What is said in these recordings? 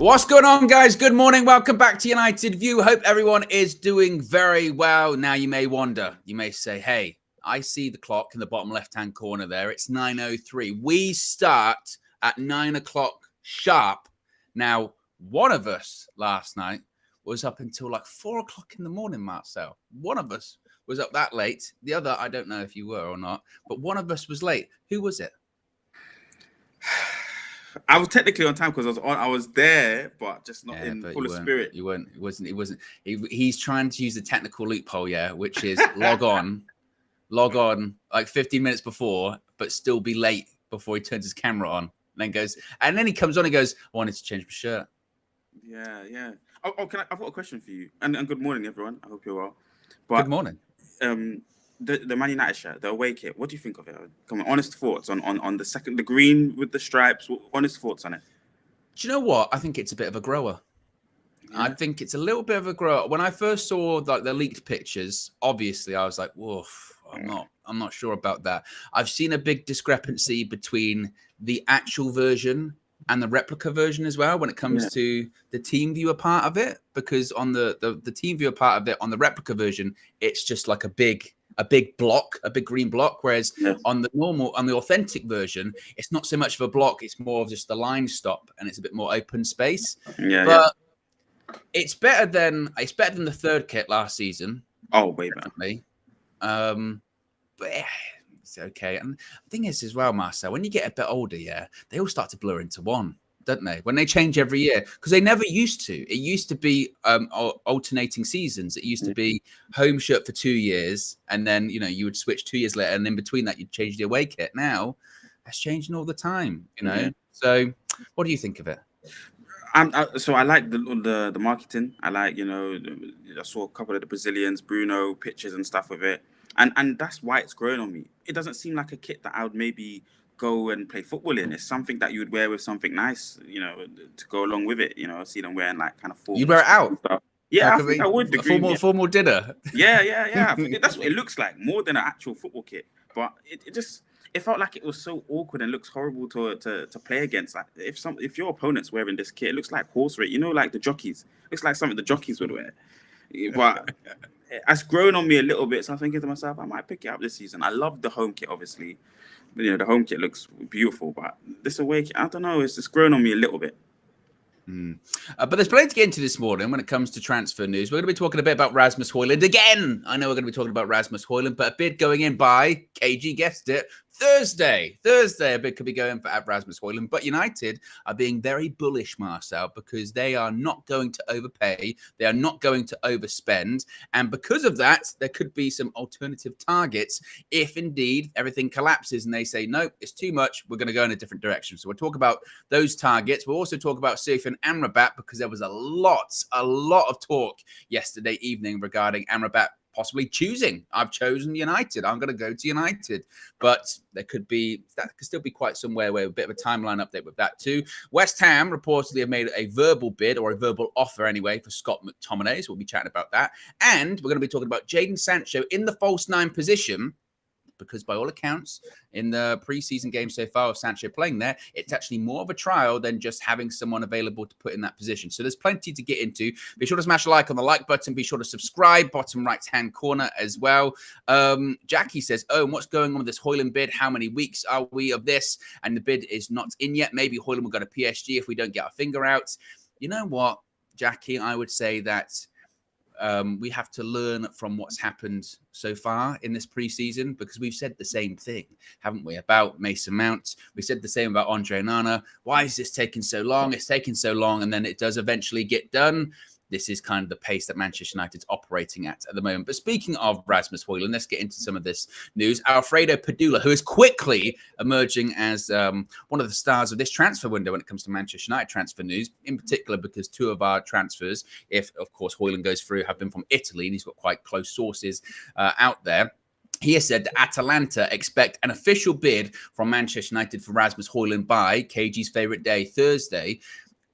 What's going on, guys? Good morning. Welcome back to United View. Hope everyone is doing very well. Now, you may wonder, you may say, hey, I see the clock in the bottom left-hand corner there. It's 9:03. We start at 9 o'clock sharp. Now, one of us last night was up until like 4 o'clock in the morning, Marcel. One of us was up that late. The other, I don't know if you were or not, but one of us was late. Who was it? I was technically on time because I was there, but just not in full of spirit. You weren't. It wasn't. He's trying to use the technical loophole, which is log on, like 15 minutes before, but still be late before he turns his camera on. And then he comes on and goes, I wanted to change my shirt. Yeah. Oh, I've got a question for you. And good morning, everyone. I hope you're well. Good morning. The Man United shirt, the away kit. What do you think of it? Come on, honest thoughts on the green with the stripes. Honest thoughts on it. Do you know what? I think it's a bit of a grower. Yeah. I think it's a little bit of a grower. When I first saw like the leaked pictures, obviously I was like, "Woof, I'm not sure about that." I've seen a big discrepancy between the actual version and the replica version as well when it comes to the team viewer part of it, because on the team viewer part of it, on the replica version, it's just like a big block, a big green block, whereas on the authentic version, it's not so much of a block, it's more of just the line stop and it's a bit more open space. But it's better than the third kit last season. Oh, way better. But it's okay. And the thing is as well, Marcel, when you get a bit older, they all start to blur into one, don't they? When they change every year, because they never used to. It used to be alternating seasons. It used to be home shirt for 2 years, and then you would switch 2 years later, and in between that you'd change the away kit. Now that's changing all the time, So, what do you think of it? So I like the marketing. I like I saw a couple of the Brazilians, Bruno pictures and stuff with it, and that's why it's growing on me. It doesn't seem like a kit that I would maybe go and play football in. It's something that you would wear with something nice, to go along with it. I see them wearing like kind of formal. You wear it out? Stuff. Yeah, I think I would. Formal dinner. Yeah. I think that's what it looks like, more than an actual football kit. But it felt like it was so awkward and looks horrible to play against. Like if your opponent's wearing this kit, it looks like horse race. Like the jockeys. It looks like something the jockeys would wear. But it's grown on me a little bit, so I'm thinking to myself, I might pick it up this season. I love the home kit, obviously. The home kit looks beautiful, but this away kit, I don't know, it's just grown on me a little bit. But there's plenty to get into this morning when it comes to transfer news. We're going to be talking a bit about Rasmus Hojlund again. I know we're going to be talking about Rasmus Hojlund, but a bid going in by, KG guessed it, Thursday, a bid could be going for Rasmus Hojlund. But United are being very bullish, Marcel, because they are not going to overpay. They are not going to overspend. And because of that, there could be some alternative targets if indeed everything collapses and they say, no, it's too much. We're going to go in a different direction. So we'll talk about those targets. We'll also talk about Sofyan Amrabat, because there was a lot of talk yesterday evening regarding Amrabat possibly choosing. I've chosen United. I'm going to go to United. But that could still be quite somewhere where a bit of a timeline update with that too. West Ham reportedly have made a verbal bid, or a verbal offer anyway, for Scott McTominay. So we'll be chatting about that. And we're going to be talking about Jadon Sancho in the false nine position, because by all accounts, in the preseason game so far of Sancho playing there, it's actually more of a trial than just having someone available to put in that position. So there's plenty to get into. Be sure to smash a like on the like button. Be sure to subscribe, bottom right-hand corner as well. Jackie says, oh, and what's going on with this Hojlund bid? How many weeks are we of this? And the bid is not in yet. Maybe Hojlund will go to PSG if we don't get our finger out. You know what, Jackie? I would say that we have to learn from what's happened so far in this preseason, because we've said the same thing, haven't we, about Mason Mount? We said the same about Andre Onana. Why is this taking so long? It's taking so long, and then it does eventually get done. This is kind of the pace that Manchester United's operating at the moment. But speaking of Rasmus Hojlund, let's get into some of this news. Alfredo Padula, who is quickly emerging as one of the stars of this transfer window when it comes to Manchester United transfer news, in particular because two of our transfers, if, of course, Hojlund goes through, have been from Italy, and he's got quite close sources out there. He has said that Atalanta expect an official bid from Manchester United for Rasmus Hojlund by KG's favourite day, Thursday.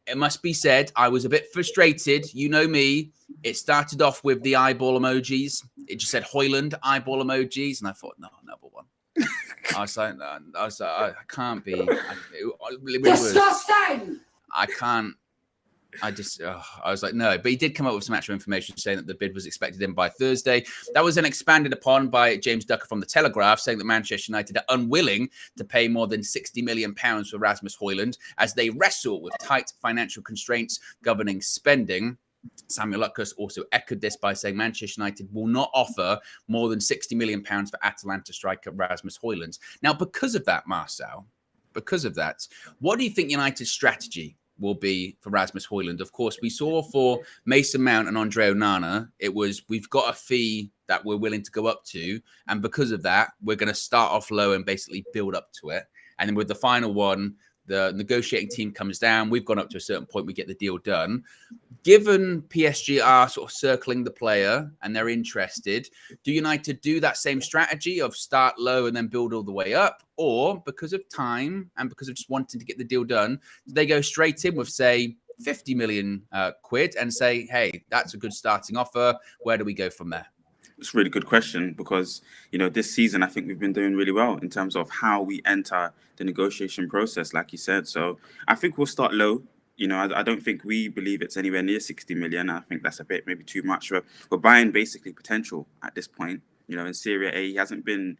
It must be said, I was a bit frustrated. You know me. It started off with the eyeball emojis. It just said Hojlund, eyeball emojis. And I thought, no, another one. I was like, I can't be. Disgusting! I can't. I was like, no. But he did come up with some actual information saying that the bid was expected in by Thursday. That was then expanded upon by James Ducker from The Telegraph, saying that Manchester United are unwilling to pay more than £60 million for Rasmus Hojlund as they wrestle with tight financial constraints governing spending. Samuel Lucas also echoed this by saying Manchester United will not offer more than £60 million for Atalanta striker Rasmus Hojlund. Now, because of that, Marcel, what do you think United's strategy will be for Rasmus Hojlund? Of course, we saw for Mason Mount and Andre Onana, it was we've got a fee that we're willing to go up to. And because of that, we're going to start off low and basically build up to it. And then with the final one, the negotiating team comes down. We've gone up to a certain point. We get the deal done. Given PSG are sort of circling the player and they're interested, do United do that same strategy of start low and then build all the way up? Or because of time and because of just wanting to get the deal done, do they go straight in with, say, 50 million quid and say, hey, that's a good starting offer. Where do we go from there? It's a really good question because, this season, I think we've been doing really well in terms of how we enter the negotiation process, like you said. So I think we'll start low. I don't think we believe it's anywhere near 60 million. I think that's a bit maybe too much. We're buying basically potential at this point. In Serie A, he hasn't been,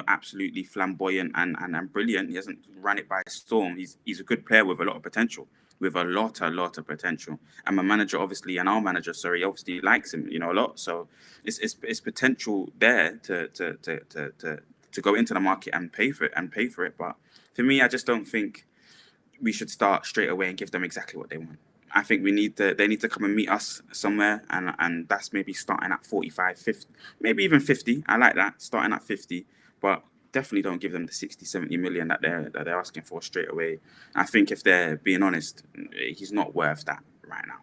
absolutely flamboyant and brilliant. He hasn't run it by storm. He's a good player with a lot of potential. With a lot of potential, and my manager obviously, and our manager, obviously likes him, a lot. So it's potential there to go into the market and pay for it. But for me, I just don't think we should start straight away and give them exactly what they want. I think they need to come and meet us somewhere, and that's maybe starting at 45, 50, maybe even 50. I like that, starting at 50, but definitely don't give them the 60, 70 million that they're asking for straight away. I think if they're being honest, he's not worth that right now.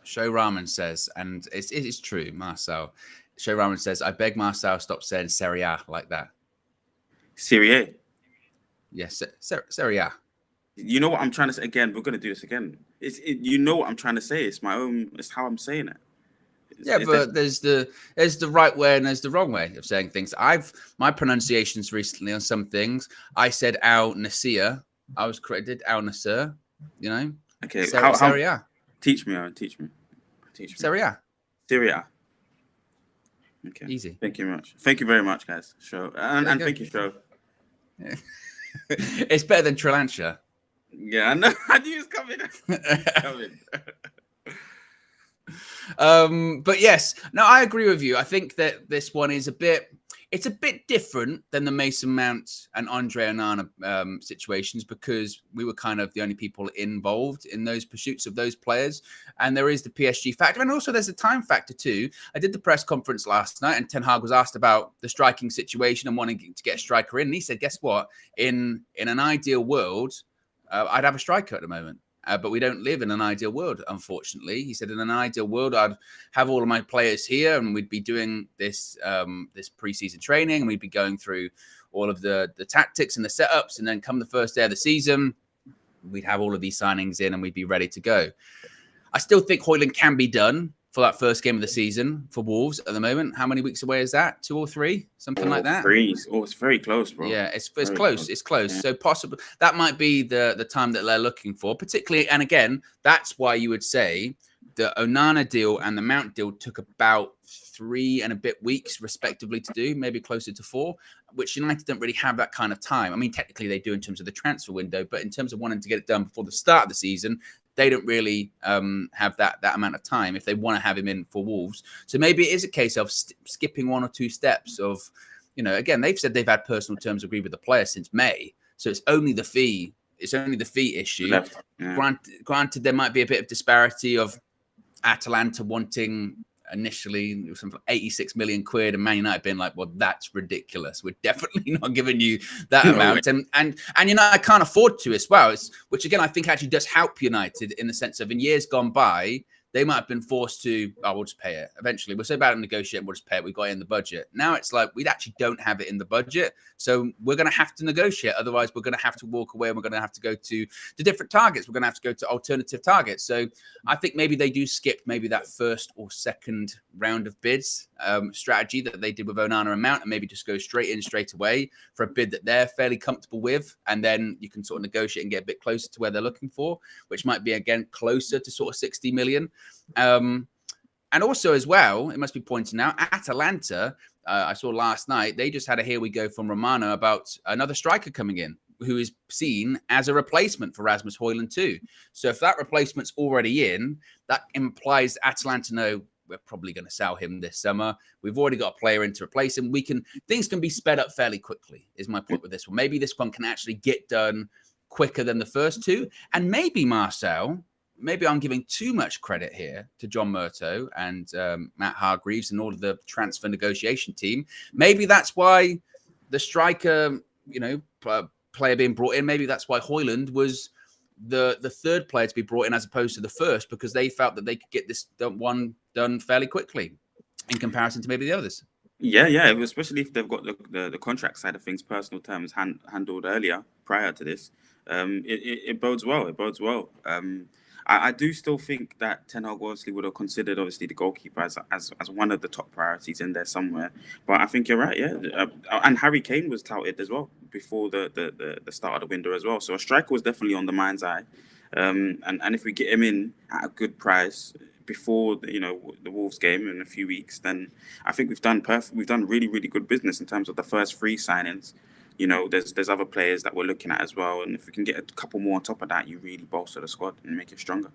Show Rahman says, and it is true, Marcel. Show Rahman says, I beg Marcel stop saying Serie A like that. Serie A? Yes, Serie A. You know what I'm trying to say? Again, we're going to do this again. You know what I'm trying to say. It's how I'm saying it. But there's the right way and there's the wrong way of saying things. My pronunciations recently on some things. I said Al Nasir. I was corrected Al Nasir. Okay. Serie A. Teach me, Aaron. Teach me. Serie A. Serie A. Okay. Easy. Thank you much. Thank you very much, guys. Show and thank you, Show. Yeah. It's better than Trilantia. Yeah, I know. I knew it was coming. But yes, no, I agree with you. I think that this one is a bit different than the Mason Mount and Andre Onana situations because we were kind of the only people involved in those pursuits of those players. And there is the PSG factor. And also there's a time factor too. I did the press conference last night and Ten Hag was asked about the striking situation and wanting to get a striker in. And he said, guess what? In an ideal world, I'd have a striker at the moment. But we don't live in an ideal world, unfortunately. He said, in an ideal world, I'd have all of my players here and we'd be doing this preseason training and we'd be going through all of the tactics and the setups. And then come the first day of the season, we'd have all of these signings in and we'd be ready to go. I still think Hojlund can be done for that first game of the season for Wolves at the moment. How many weeks away is that? 2 or 3? Something like that? 3. Oh, it's very close, bro. Yeah, it's close. It's close. Yeah. So possible that might be the time that they're looking for, particularly. And again, that's why you would say the Onana deal and the Mount deal took about 3 and a bit weeks, respectively, to do, maybe closer to 4, which United don't really have that kind of time. I mean, technically they do in terms of the transfer window, but in terms of wanting to get it done before the start of the season, they don't really have that amount of time if they want to have him in for Wolves. So maybe it is a case of skipping 1 or 2 steps of, again, they've said they've had personal terms agreed with the player since May. So it's only the fee. It's only the fee issue. Yeah. Granted, there might be a bit of disparity of Atalanta wanting initially something like 86 million quid and Man United being like, well, that's ridiculous. We're definitely not giving you that amount. And I can't afford to as well. Which again, I think actually does help United in the sense of in years gone by, they might have been forced to, oh, we'll just pay it. Eventually, we're so bad at negotiating, we'll just pay it. We've got it in the budget. Now it's like we actually don't have it in the budget. So we're going to have to negotiate. Otherwise, we're going to have to walk away and we're going to have to go to different targets. We're going to have to go to alternative targets. So I think maybe they do skip maybe that first or second round of bids strategy that they did with Onana and Mount, and maybe just go straight in straight away for a bid that they're fairly comfortable with. And then you can sort of negotiate and get a bit closer to where they're looking for, which might be, again, closer to sort of 60 million. And also as well, it must be pointed out, Atalanta, I saw last night, they just had a here we go from Romano about another striker coming in who is seen as a replacement for Rasmus Hojlund too. So if that replacement's already in, that implies Atalanta know we're probably going to sell him this summer. We've already got a player in to replace him. Things can be sped up fairly quickly, is my point with this one. Maybe this one can actually get done quicker than the first two. And maybe, Marcel, maybe I'm giving too much credit here to John Murto and Matt Hargreaves and all of the transfer negotiation team. Maybe that's why the striker, player being brought in, maybe that's why Hojlund was the third player to be brought in as opposed to the first, because they felt that they could get this one done fairly quickly in comparison to maybe the others. Yeah, especially if they've got the contract side of things, personal terms handled earlier prior to this. It bodes well. It bodes well. I do still think that Ten Hag obviously would have considered the goalkeeper as one of the top priorities in there somewhere. But I think you're right, yeah. And Harry Kane was touted as well before the start of the window as well. So a striker was definitely on the mind's eye. And if we get him in at a good price before the Wolves game in a few weeks, then I think we've done really, really good business in terms of the first three signings. There's other players that we're looking at as well. And if we can get a couple more on top of that, you really bolster the squad and make it stronger.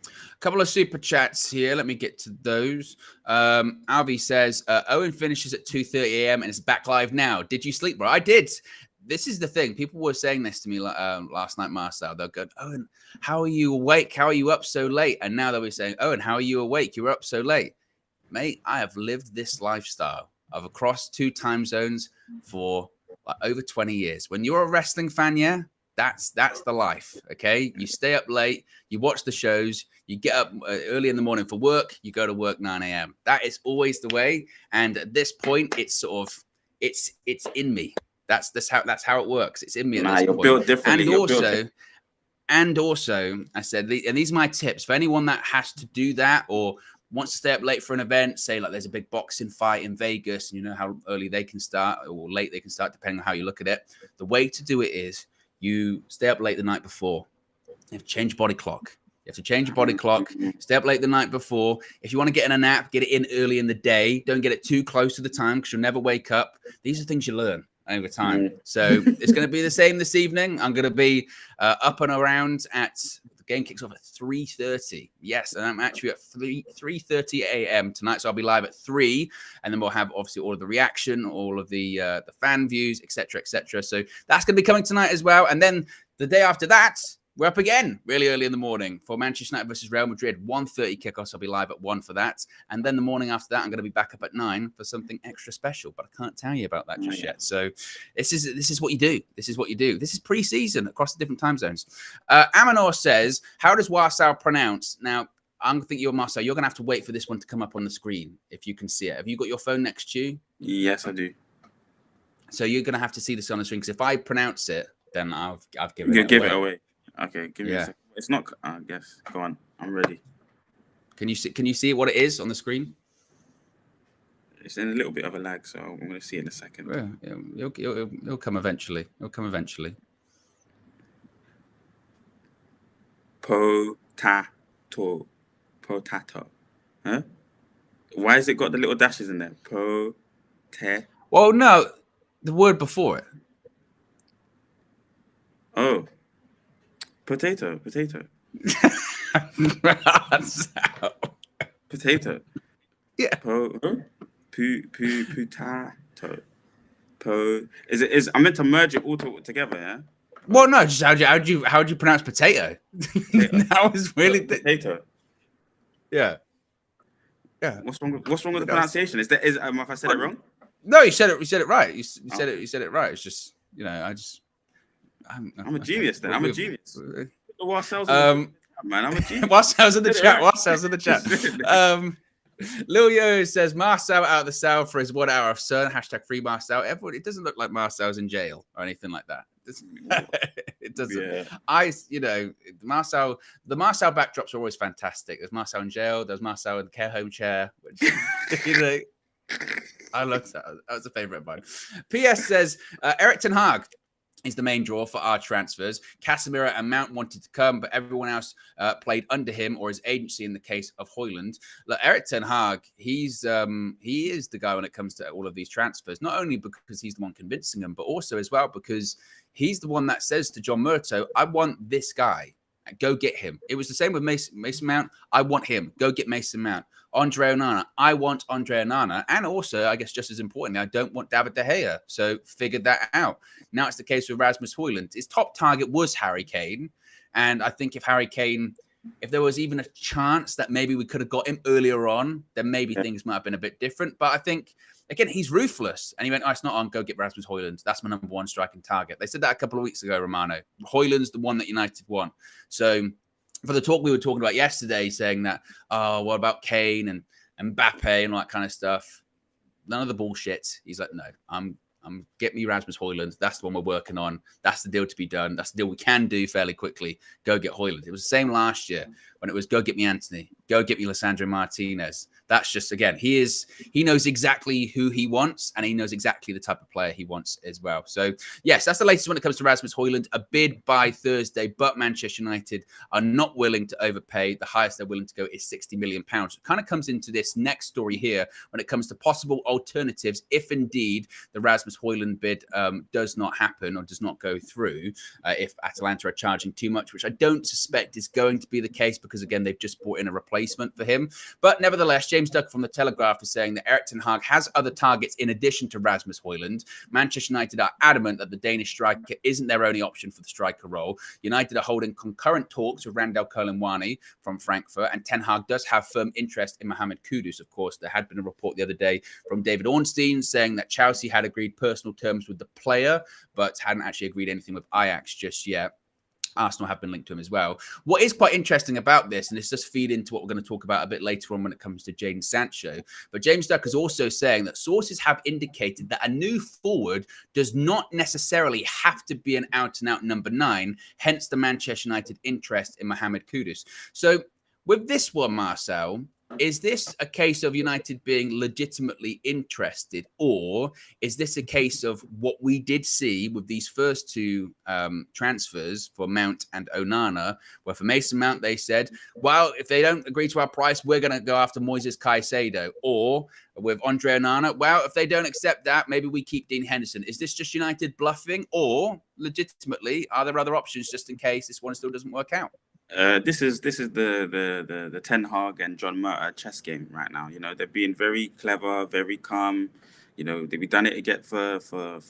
A couple of super chats here. Let me get to those. Alvi says, Owen finishes at 2:30 a.m. and it's back live now. Did you sleep, bro? I did. This is the thing. People were saying this to me last night, Marcel. They'll go, Owen, how are you awake? How are you up so late? And now they'll be saying, Owen, how are you awake? You're up so late. Mate, I have lived this lifestyle of across 2 time zones for over 20 years. When you're a wrestling fan, yeah, that's the life, okay? You stay up late, you watch the shows, you get up early in the morning for work, you go to work 9 a.m. That is always the way. And at this point, it's sort of, it's in me. That's how it works. It's in me at this point. Built differently. And also, I said, and these are my tips for anyone that has to do that or wants to stay up late for an event, say like there's a big boxing fight in Vegas, and you know how early they can start or late they can start, depending on how you look at it. The way to do it is you stay up late the night before. You have to change body clock. You have to change your body clock, stay up late the night before. If you want to get in a nap, get it in early in the day. Don't get it too close to the time because you'll never wake up. These are things you learn over time. So it's going to be the same this evening. I'm going to be up and around at the game kicks off at 3:30. Yes, and I'm actually at 3:30 a.m. tonight. So I'll be live at 3, and then we'll have obviously all of the reaction, all of the fan views, etc., etc. So that's going to be coming tonight as well. And then the day after that, we're up again really early in the morning for Manchester United versus Real Madrid. 1:30 kickoff. So I'll be live at 1 for that. And then the morning after that, I'm going to be back up at 9 for something extra special. But I can't tell you about that just yet. So this is what you do. This is what you do. This is pre-season across the different time zones. Amanor says, how does Warsaw pronounce? Now, I'm thinking you're Marcel. You're going to have to wait for this one to come up on the screen if you can see it. Have you got your phone next to you? Yes, I do. So you're going to have to see this on the screen because if I pronounce it, then I've given it away. Give it away. Okay, give me a second. It's not. I guess. Go on. I'm ready. Can you see what it is on the screen? It's in a little bit of a lag, so I'm going to see it in a second. Well, it'll come eventually. It'll come eventually. Potato. Huh? Why has it got the little dashes in there? Well, no, the word before it. Oh. Potato. Potato. Yeah. Potato. Is I meant to merge it all together, yeah? Well, no, just how do you pronounce potato? That was really potato. Yeah. What's wrong with the pronunciation? Is have I said it wrong? No, you said it. You said it right. You said it right. It's just I'm a genius then. I'm a genius. man. I'm a G. Whilst I was in the chat, Right. Lil Yo says Marcel out of the cell for his 1 hour of sun. Hashtag free Marcel. Everyone, it doesn't look like Marcel's in jail or anything like that. It doesn't. Yeah. Marcel, the Marcel backdrops are always fantastic. There's Marcel in jail. There's Marcel in the care home chair, which, I loved that. That was a favorite of mine. PS says Eric Ten Hag is the main draw for our transfers. Casemiro and Mount wanted to come, but everyone else played under him or his agency in the case of Hojlund. Look, Eric Ten Hag, he is the guy when it comes to all of these transfers, not only because he's the one convincing them, but also as well because he's the one that says to John Murto, I want this guy. Go get him. It was the same with Mason Mount. I want him. Go get Mason Mount. Andre Onana. I want Andre Onana. And also, I guess just as importantly, I don't want David De Gea. So figured that out. Now it's the case with Rasmus Hojlund. His top target was Harry Kane. And I think if there was even a chance that maybe we could have got him earlier on, then maybe things might have been a bit different. But I think, again, he's ruthless. And he went, it's not on, go get Rasmus Hojlund. That's my number one striking target. They said that a couple of weeks ago, Romano. Hojlund's the one that United want. So for the talk we were talking about yesterday, saying that, what about Kane and Mbappe and all that kind of stuff? None of the bullshit. He's like, no, get me Rasmus Hojlund. That's the one we're working on. That's the deal to be done. That's the deal we can do fairly quickly. Go get Hojlund. It was the same last year when it was go get me Anthony. Go get me Lissandro Martinez. That's just, again, he knows exactly who he wants and he knows exactly the type of player he wants as well. So, yes, that's the latest when it comes to Rasmus Hojlund. A bid by Thursday, but Manchester United are not willing to overpay. The highest they're willing to go is £60 million. It kind of comes into this next story here when it comes to possible alternatives if indeed the Rasmus Hojlund bid does not happen or does not go through if Atalanta are charging too much, which I don't suspect is going to be the case because, again, they've just brought in a replacement for him. But nevertheless, James Ducker from The Telegraph is saying that Eric Ten Hag has other targets in addition to Rasmus Hojlund. Manchester United are adamant that the Danish striker isn't their only option for the striker role. United are holding concurrent talks with Randal Kolomuani from Frankfurt, and Ten Hag does have firm interest in Mohamed Kudus, of course. There had been a report the other day from David Ornstein saying that Chelsea had agreed personal terms with the player, but hadn't actually agreed anything with Ajax just yet. Arsenal have been linked to him as well. What is quite interesting about this, and this does feed into what we're going to talk about a bit later on when it comes to Jadon Sancho, but James Duck is also saying that sources have indicated that a new forward does not necessarily have to be an out-and-out number 9, hence the Manchester United interest in Mohamed Kudus. So with this one, Marcel, is this a case of United being legitimately interested, or is this a case of what we did see with these first two transfers for Mount and Onana, where for Mason Mount, they said, well, if they don't agree to our price, we're going to go after Moises Caicedo, or with Andre Onana, well, if they don't accept that, maybe we keep Dean Henderson. Is this just United bluffing, or legitimately, are there other options just in case this one still doesn't work out? This is the Ten Hag and John Murta chess game right now. You know, they're being very clever, very calm. You know, we done it again for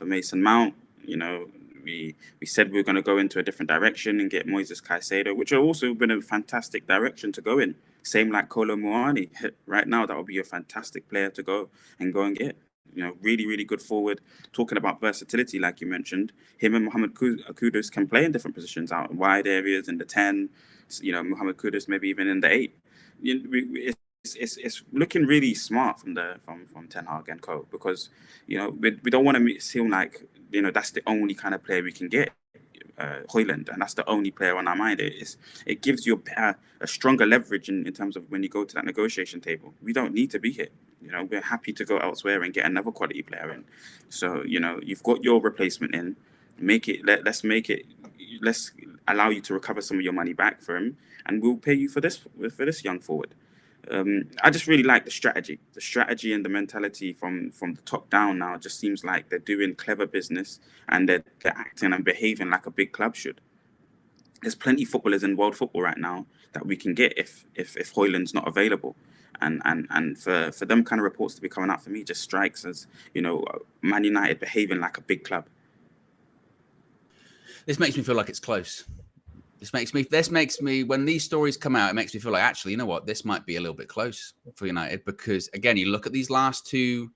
Mason Mount. You know, we said we were going to go into a different direction and get Moises Caicedo, which have also been a fantastic direction to go in. Same like Kolomuani. Right now, that would be a fantastic player to go and get. You know, really, really good forward. Talking about versatility, like you mentioned, him and Mohamed Kudus can play in different positions, out in wide areas, in the 10. You know, Mohamed Kudus maybe even in the 8. It's looking really smart from Ten Hag and co, because you know we don't want to seem like, you know, that's the only kind of player we can get. Hojlund, and that's the only player on our mind. It gives you a stronger leverage in terms of when you go to that negotiation table. We don't need to be here. You know, we're happy to go elsewhere and get another quality player in. So, you know, you've got your replacement in. Let's allow you to recover some of your money back for him, and we'll pay you for this young forward. I just really like the strategy and the mentality from the top down. Now it just seems like they're doing clever business and they're acting and behaving like a big club should. There's plenty of footballers in world football right now that we can get if Hojlund's not available. And for them kind of reports to be coming out, for me, just strikes as, you know, Man United behaving like a big club. This makes me feel like it's close. This makes me, when these stories come out, it makes me feel like, actually, you know what, this might be a little bit close for United, because again, you look at these last two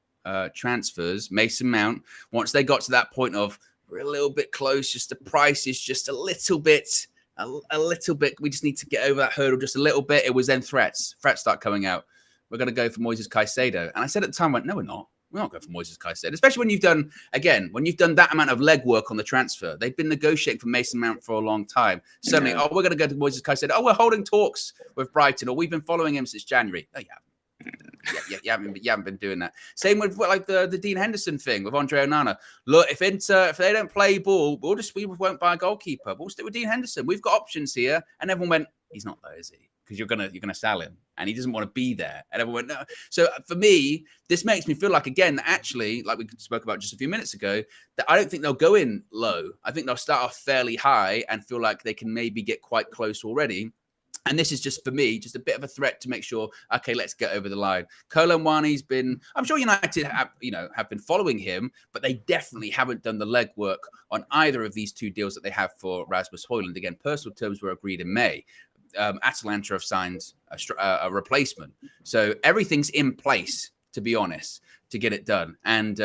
transfers, Mason Mount, once they got to that point of we're a little bit close, just the price is just a little bit a little bit. We just need to get over that hurdle just a little bit. It was then threats start coming out. We're going to go for Moises Caicedo. And I said at the time, no, we're not. We're not going for Moises Caicedo, especially when you've done that amount of legwork on the transfer. They've been negotiating for Mason Mount for a long time. Suddenly, we're going to go to Moises Caicedo. Oh, we're holding talks with Brighton, or we've been following him since January. Oh, yeah. You haven't been doing that. Same with like the Dean Henderson thing with Andre Onana. Look, if they don't play ball, we won't buy a goalkeeper. We'll stick with Dean Henderson. We've got options here. And everyone went, he's not though, is he? Because you're gonna sell him, and he doesn't want to be there. And everyone went, no. So for me, this makes me feel like, again, actually, like we spoke about just a few minutes ago, that I don't think they'll go in low. I think they'll start off fairly high and feel like they can maybe get quite close already. And this is just, for me, just a bit of a threat to make sure, okay, let's get over the line. Kolo Muani's been, I'm sure United have been following him, but they definitely haven't done the legwork on either of these two deals that they have for Rasmus Hojlund. Again, personal terms were agreed in May. Atalanta have signed a replacement. So everything's in place, to be honest, to get it done. And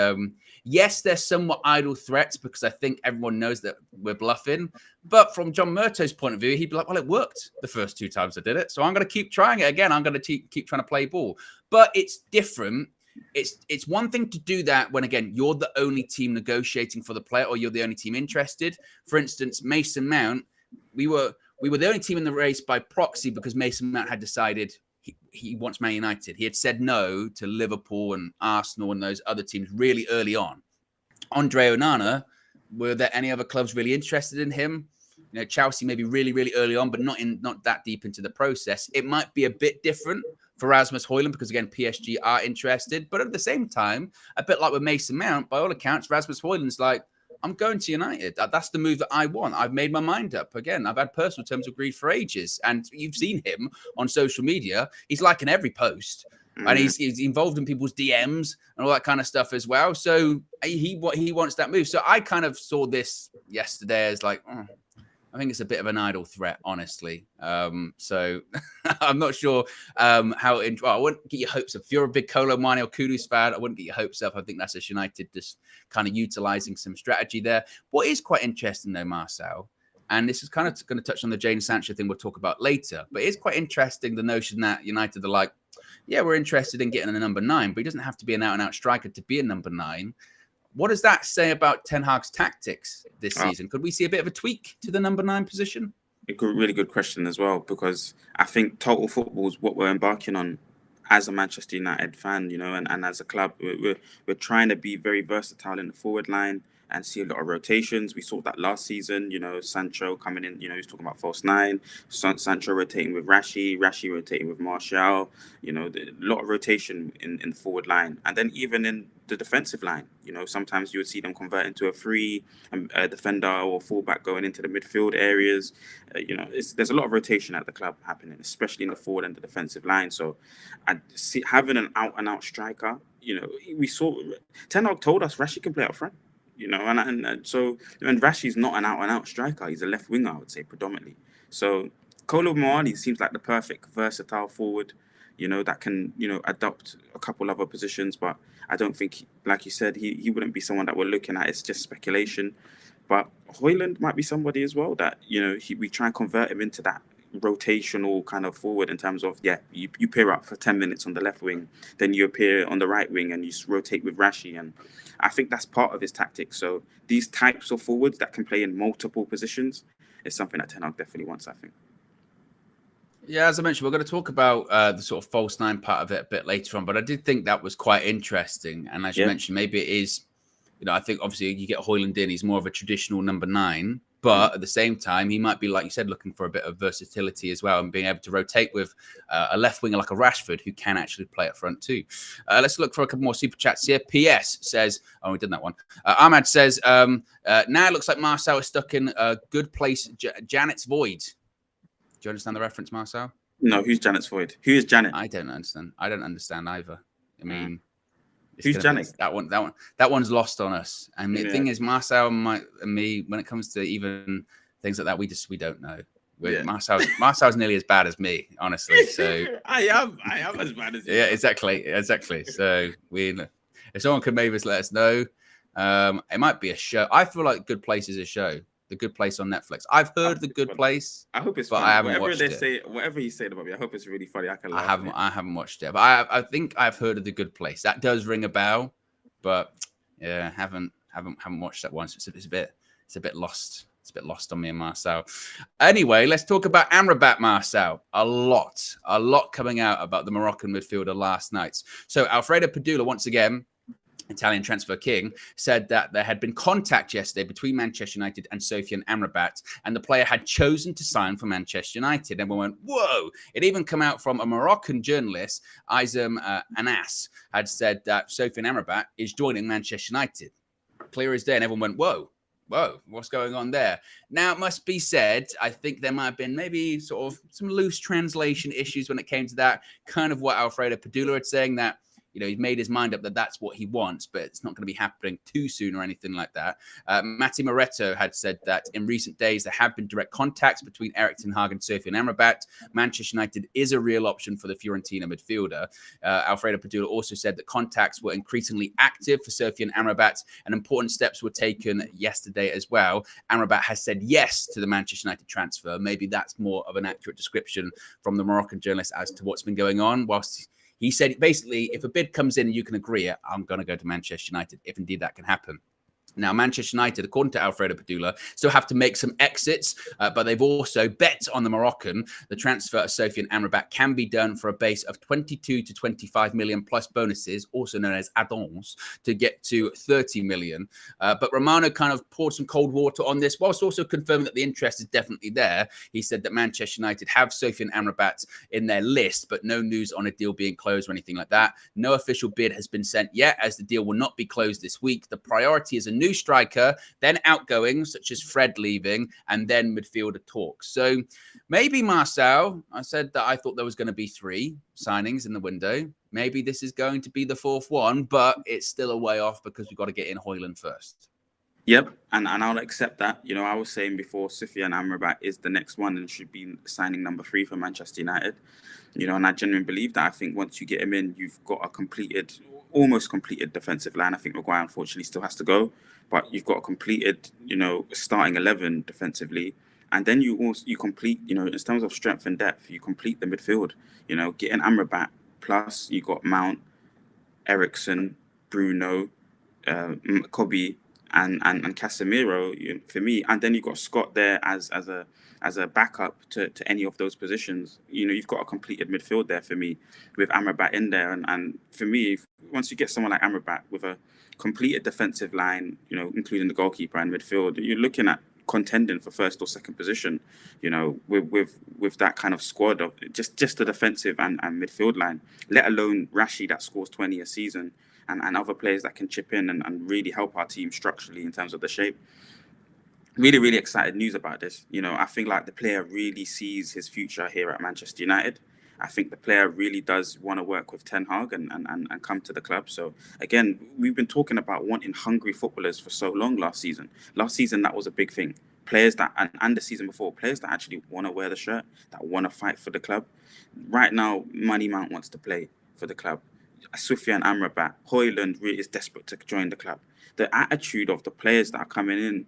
yes, there's somewhat idle threats because I think everyone knows that we're bluffing. But from John Murtough's point of view, he'd be like, well, it worked the first 2 times I did it. So I'm going to keep trying it again. I'm going to keep trying to play ball. But it's different. It's one thing to do that when, again, you're the only team negotiating for the player or you're the only team interested. For instance, Mason Mount, we were the only team in the race by proxy because Mason Mount had decided he wants Man United. He had said no to Liverpool and Arsenal and those other teams really early on. Andre Onana, were there any other clubs really interested in him? Chelsea maybe really, really early on, but not that deep into the process. It might be a bit different for Rasmus Hojlund because, again, PSG are interested. But at the same time, a bit like with Mason Mount, by all accounts, Rasmus Hojlund's like, I'm going to United. That's the move that I want. I've made my mind up. Again, I've had personal terms agreed for ages. And you've seen him on social media. He's liking every post. And he's involved in people's DMs and all that kind of stuff as well. So he wants that move. So I kind of saw this yesterday as like, I think it's a bit of an idle threat, honestly. So I'm not sure how. I wouldn't get your hopes up. If you're a big Kolo Muani or Kudus fan, I wouldn't get your hopes up. I think that's just United just kind of utilizing some strategy there. What is quite interesting, though, Marcel, and this is kind of going to touch on the Jadon Sancho thing we'll talk about later, but it's quite interesting the notion that United are like, yeah, we're interested in getting a number 9, but he doesn't have to be an out-and-out striker to be a number 9. What does that say about Ten Hag's tactics this season? Could we see a bit of a tweak to the number 9 position? Really good question as well, because I think total football is what we're embarking on as a Manchester United fan, and as a club. We're trying to be very versatile in the forward line and see a lot of rotations. We saw that last season, Sancho coming in, he's talking about false 9, Sancho rotating with Rashi rotating with Martial, a lot of rotation in the forward line. And then even in the defensive line, sometimes you would see them convert into a free defender or fullback going into the midfield areas. There's a lot of rotation at the club happening, especially in the forward and the defensive line. So having an out-and-out striker, we saw, Ten Hag told us Rashi can play up front. So Rashi's not an out-and-out striker. He's a left winger, I would say, predominantly. So Kolo Muani seems like the perfect versatile forward, that can, adopt a couple other positions. But I don't think, like you said, he wouldn't be someone that we're looking at. It's just speculation. But Hojlund might be somebody as well that, we try and convert him into that rotational kind of forward in terms of, you pair up for 10 minutes on the left wing, then you appear on the right wing and you rotate with Rashi. And I think that's part of his tactics. So these types of forwards that can play in multiple positions is something that Ten Hag definitely wants, I think. Yeah, as I mentioned, we're going to talk about the sort of false 9 part of it a bit later on, but I did think that was quite interesting. And as you mentioned, maybe it is, I think obviously you get Hojlund in, he's more of a traditional number 9, but at the same time, he might be, like you said, looking for a bit of versatility as well and being able to rotate with a left winger like a Rashford who can actually play up front too. Let's look for a couple more super chats here. PS says, we did that one. Ahmad says, now it looks like Marcel is stuck in a good place, Janet's void. Do you understand the reference, Marcel? No, who's Janet's void? Who is Janet? I don't understand. I don't understand either. I mean, who's Janet? That one's lost on us. And the thing is, Marcel and me, when it comes to even things like that, we don't know. Marcel's nearly as bad as me, honestly. So I am as bad as you. Yeah, exactly. So if someone could maybe let us know, it might be a show. I feel like Good Place is a show. The Good Place on Netflix. I've heard The Good Place. I hope it's but funny. I haven't watched it. Whatever he said about me, I hope it's really funny. I can laugh. I haven't watched it, but I think I've heard of The Good Place. That does ring a bell, but yeah, haven't watched that one. So it's a bit lost. It's a bit lost on me and Marcel. Anyway, let's talk about Amrabat, Marcel. A lot coming out about the Moroccan midfielder last night. So Alfredo Padula, once again, Italian transfer king, said that there had been contact yesterday between Manchester United and Sofian Amrabat, and the player had chosen to sign for Manchester United. Everyone went, whoa! It even come out from a Moroccan journalist, Isam Anas, had said that Sofian Amrabat is joining Manchester United. Clear as day, and everyone went, whoa, what's going on there? Now, it must be said, I think there might have been maybe sort of some loose translation issues when it came to that. Kind of what Alfredo Padula had saying that, he's made his mind up that that's what he wants, but it's not going to be happening too soon or anything like that. Matti Moretto had said that in recent days, there have been direct contacts between Erik ten Hag and Sofian Amrabat. Manchester United is a real option for the Fiorentina midfielder. Alfredo Padula also said that contacts were increasingly active for Sofian Amrabat, and important steps were taken yesterday as well. Amrabat has said yes to the Manchester United transfer. Maybe that's more of an accurate description from the Moroccan journalist as to what's been going on, whilst he said, basically, if a bid comes in and you can agree it, I'm going to go to Manchester United, if indeed that can happen. Now, Manchester United, according to Alfredo Padula, still have to make some exits, but they've also bet on the Moroccan. The transfer of Sofian Amrabat can be done for a base of 22 to 25 million plus bonuses, also known as add-ons, to get to 30 million. But Romano kind of poured some cold water on this, whilst also confirming that the interest is definitely there. He said that Manchester United have Sofian Amrabat in their list, but no news on a deal being closed or anything like that. No official bid has been sent yet, as the deal will not be closed this week. The priority is a new striker, then outgoings such as Fred leaving, and then midfielder talks. So maybe, Marcel, I said that I thought there was going to be 3 signings in the window. Maybe this is going to be the 4th one, but it's still a way off because we've got to get in Hojlund first. Yep, and I'll accept that. I was saying before, Sofian Amrabat is the next one and should be signing number 3 for Manchester United. And I genuinely believe that. I think once you get him in, you've got a almost completed defensive line. I think Maguire unfortunately still has to go, but you've got a completed, starting 11 defensively. And then you complete, in terms of strength and depth, you complete the midfield. Getting Amrabat, plus you got Mount, Eriksen, Bruno, Kobe, and Casemiro, for me. And then you've got Scott there as a backup to any of those positions. You've got a completed midfield there for me with Amrabat in there. And for me, once you get someone like Amrabat with a completed defensive line, including the goalkeeper and midfield, you're looking at contending for first or second position, with that kind of squad of just the defensive and midfield line, let alone Rashi that scores 20 a season and other players that can chip in and really help our team structurally in terms of the shape. Really, really excited news about this. I think like the player really sees his future here at Manchester United. I think the player really does want to work with Ten Hag and come to the club. So again, we've been talking about wanting hungry footballers for so long last season. Last season, that was a big thing. Players that, and the season before, players that actually want to wear the shirt, that want to fight for the club. Right now, Money Mount wants to play for the club. Sofian Amrabat, Hojlund really is desperate to join the club. The attitude of the players that are coming in,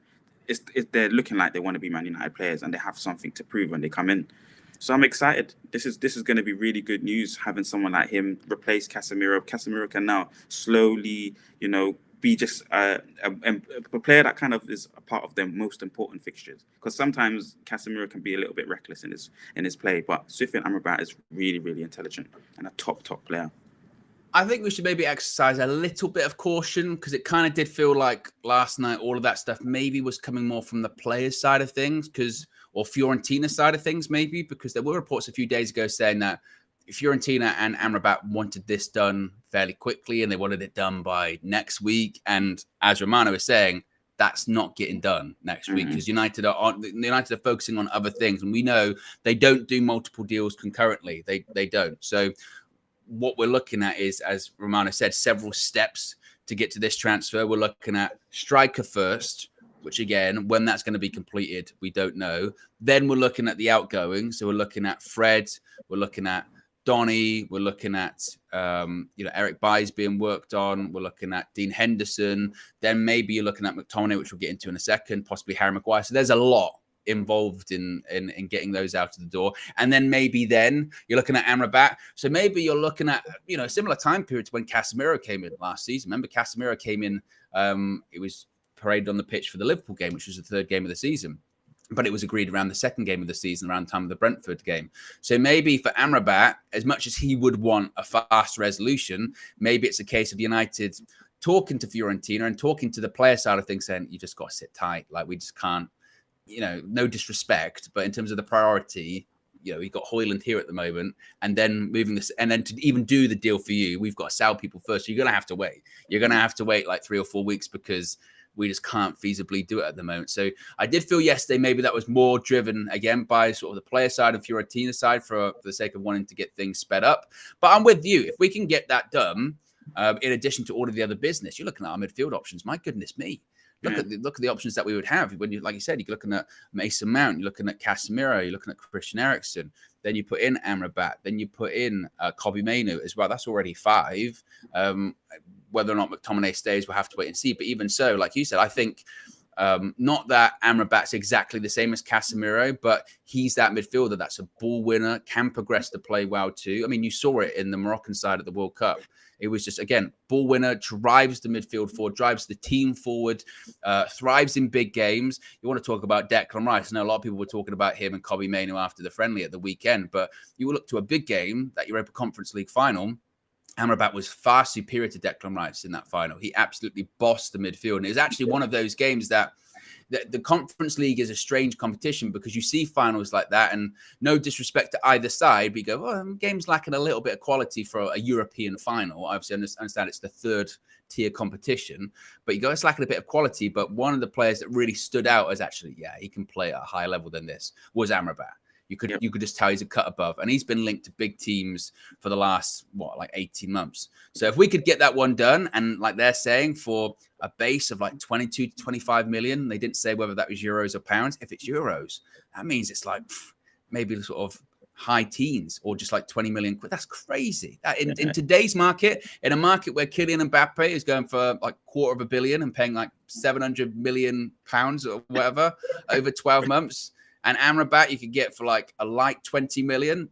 they're looking like they want to be Man United players and they have something to prove when they come in. So I'm excited. This is going to be really good news, having someone like him replace Casemiro. Casemiro can now slowly, be just a player that kind of is a part of their most important fixtures. Because sometimes Casemiro can be a little bit reckless in his play, but Sofian Amrabat is really, really intelligent and a top player. I think we should maybe exercise a little bit of caution, because it kind of did feel like last night all of that stuff maybe was coming more from the players' side of things, or Fiorentina side of things maybe, because there were reports a few days ago saying that Fiorentina and Amrabat wanted this done fairly quickly and they wanted it done by next week. And as Romano is saying, that's not getting done next week, because United are focusing on other things, and we know they don't do multiple deals concurrently. They don't. So what we're looking at is, as Romano said, several steps to get to this transfer. We're looking at striker first, which again, when that's going to be completed, we don't know. Then we're looking at the outgoing. So we're looking at Fred, we're looking at Donny. We're looking at, Eric Bailly's being worked on. We're looking at Dean Henderson. Then maybe you're looking at McTominay, which we'll get into in a second, possibly Harry Maguire. So there's a lot involved in getting those out of the door. And then you're looking at Amrabat. So maybe you're looking at, a similar time period to when Casemiro came in last season. Remember, Casemiro came in, it was paraded on the pitch for the Liverpool game, which was the third game of the season. But it was agreed around the second game of the season, around the time of the Brentford game. So maybe for Amrabat, as much as he would want a fast resolution, maybe it's a case of United talking to Fiorentina and talking to the player side of things, saying, you just got to sit tight. Like, we just can't, no disrespect, but in terms of the priority, we've got Hojlund here at the moment, and then moving this, and then to even do the deal for you, we've got to sell people first. So you're going to have to wait. You're going to have to wait like 3 or 4 weeks because we just can't feasibly do it at the moment. So I did feel yesterday maybe that was more driven, again, by sort of the player side and Fiorentina side for the sake of wanting to get things sped up. But I'm with you. If we can get that done, in addition to all of the other business, you're looking at our midfield options. My goodness me. Look at the options that we would have. When you, like you said, you're looking at Mason Mount, you're looking at Casemiro, you're looking at Christian Eriksen. Then you put in Amrabat. Then you put in Mainoo as well. That's already 5. Whether or not McTominay stays, we'll have to wait and see. But even so, like you said, I think not that Amrabat's exactly the same as Casemiro, but he's that midfielder that's a ball winner, can progress to play well too. I mean, you saw it in the Moroccan side of the World Cup. It was just, again, ball winner, drives the midfield forward, drives the team forward, thrives in big games. You want to talk about Declan Rice. I know a lot of people were talking about him and Mainoo after the friendly at the weekend, but you will look to a big game, that Europa Conference League final. Amrabat was far superior to Declan Rice in that final. He absolutely bossed the midfield. And it was actually one of those games that the Conference League is a strange competition because you see finals like that, and no disrespect to either side, but you go, well, game's lacking a little bit of quality for a European final. Obviously, I understand it's the third tier competition, but you go, it's lacking a bit of quality. But one of the players that really stood out as actually, he can play at a higher level than this was Amrabat. You could just tell he's a cut above, and he's been linked to big teams for the last 18 months. So if we could get that one done, and like they're saying, for a base of like 22 to 25 million, they didn't say whether that was euros or pounds. If it's euros, that means it's like maybe sort of high teens or just like 20 million quid. That's crazy. In today's market, in a market where Kylian Mbappe is going for like $250 million and paying like 700 million pounds or whatever over 12 months. And Amrabat, you could get for like a light 20 million.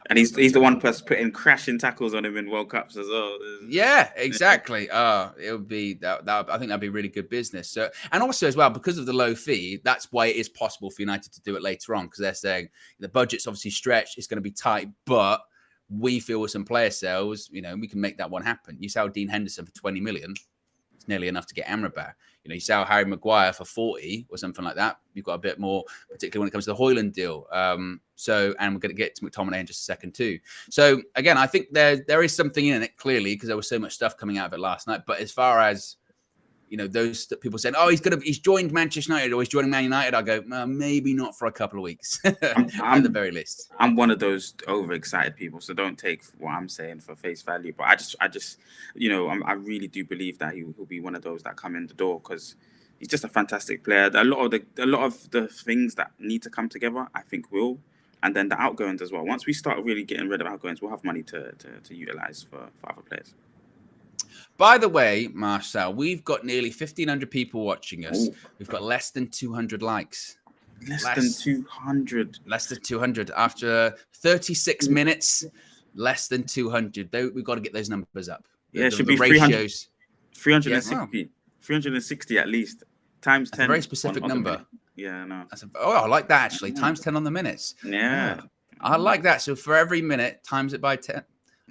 And he's the one person putting crashing tackles on him in World Cups as well. Yeah, exactly. It would be that. I think that'd be really good business. So, and also as well, because of the low fee, that's why it is possible for United to do it later on, because they're saying the budget's obviously stretched, it's going to be tight, but we feel with some player sales, we can make that one happen. You sell Dean Henderson for 20 million, it's nearly enough to get Amrabat. You sell Harry Maguire for 40 or something like that. You've got a bit more, particularly when it comes to the Hojlund deal. And we're going to get to McTominay in just a second too. So again, I think there is something in it clearly, because there was so much stuff coming out of it last night. But as far as those that people saying, he's joined Manchester United or he's joining Man United, I go, maybe not for a couple of weeks at the very least. I'm one of those overexcited people, so don't take what I'm saying for face value. But I just, I really do believe that he'll be one of those that come in the door, because he's just a fantastic player. A lot of the things that need to come together, I think will, and then the outgoings as well. Once we start really getting rid of outgoings, we'll have money to utilize for other players. By the way, Marcel, we've got nearly 1,500 people watching us. Ooh. We've got less than 200 likes. Less than 200. Less than 200. After 36 minutes, less than 200. We've got to get those numbers up. It should be ratios. 360. 360 at least. Times 10. That's a very specific number. Yeah, I know. I like that, actually. Times 10 on the minutes. Yeah. I like that. So for every minute, times it by 10.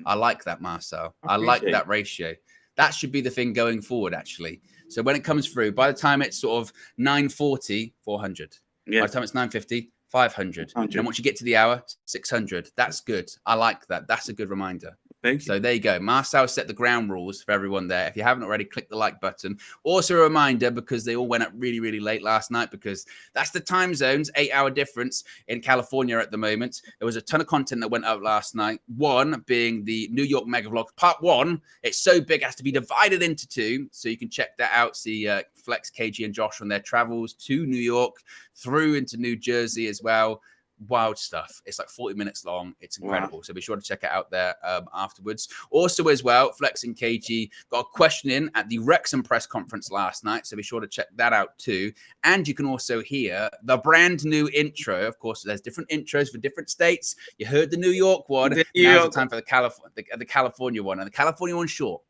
I like that, Marcel. I like that ratio. That should be the thing going forward, actually. So when it comes through, by the time it's sort of 9:40, 400. Yeah. By the time it's 9:50, 500. And once you get to the hour, 600. That's good. I like that. That's a good reminder. Thank you. So there you go. Marcel set the ground rules for everyone there. If you haven't already, click the like button. Also a reminder, because they all went up really, really late last night, because that's the time zones, 8-hour difference in California at the moment. There was a ton of content that went up last night. One being the New York Mega Vlog Part 1. It's so big, it has to be divided into 2. So you can check that out. See Flex, KG, and Josh on their travels to New York, through into New Jersey as well. wild stuff. It's like 40 minutes long. It's incredible. Wow. So be sure to check it out there afterwards. Also, as well, Flex and KG got a question in at the Wrexham press conference last night. So be sure to check that out too. And you can also hear the brand new intro. Of course, there's different intros for different states. You heard the New York one. Now's the time for the California one. And the California one's short.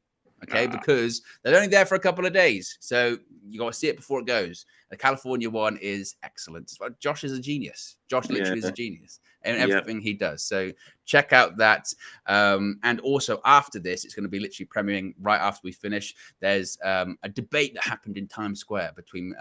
Okay, because they're only there for a couple of days. So you got to see it before it goes. The California one is excellent. Josh is a genius. Josh literally is a genius in everything he does. So check out that. And also after this, it's going to be literally premiering right after we finish. There's a debate that happened in Times Square between